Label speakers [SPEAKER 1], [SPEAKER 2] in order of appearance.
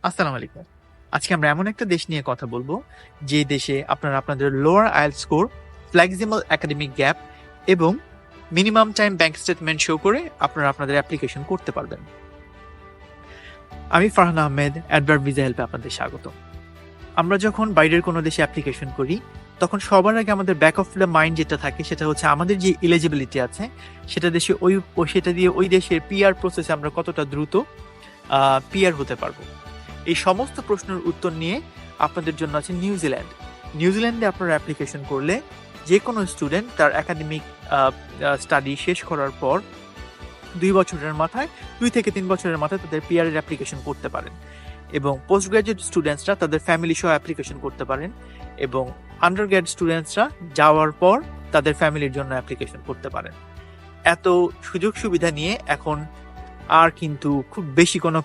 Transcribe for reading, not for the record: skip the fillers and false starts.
[SPEAKER 1] আসসালামু আলাইকুম। আজকে আমরা এমন একটা দেশ নিয়ে কথা বলবো, যে দেশে আপনারা আপনাদের lower IELTS score, flexible academic gap এবং minimum time bank statement show করে আপনারা আপনাদের অ্যাপ্লিকেশন করতে পারবেন। আমি ফারহান আহমেদ, অ্যাডভার্ব ভিসা হেল্পে আপনাদের স্বাগত। আমরা যখন বাইরের কোনো দেশে অ্যাপ্লিকেশন করি, তখন সবার আগে আমাদের ব্যাক অফ দ্য মাইন্ড যেটা থাকে সেটা হচ্ছে আমাদের যে এলিজিবিলিটি আছে সেটা দেশে সেটা দিয়ে ওই দেশের পিআর প্রসেসে আমরা কতটা দ্রুত পিআর হতে পারবো। এই সমস্ত প্রশ্নের উত্তর নিয়ে আপনাদের জন্য আছে নিউজিল্যান্ড। নিউজিল্যান্ডে আপনারা অ্যাপ্লিকেশন করলে যে কোনো স্টুডেন্ট তার একাডেমিক স্টাডি শেষ করার পর 2 থেকে 3 বছরের মাথায় তাদের পিআর এর অ্যাপ্লিকেশন করতে পারেন, এবং পোস্ট গ্রাজুয়েট স্টুডেন্টসরা তাদের ফ্যামিলি সহ অ্যাপ্লিকেশন করতে পারেন, এবং আন্ডার গ্র্যাড স্টুডেন্টসরা যাওয়ার পর তাদের ফ্যামিলির জন্য অ্যাপ্লিকেশন করতে পারেন। এত সুযোগ সুবিধা নিয়ে এখন আর কিন্তু খুব বেশি কোনো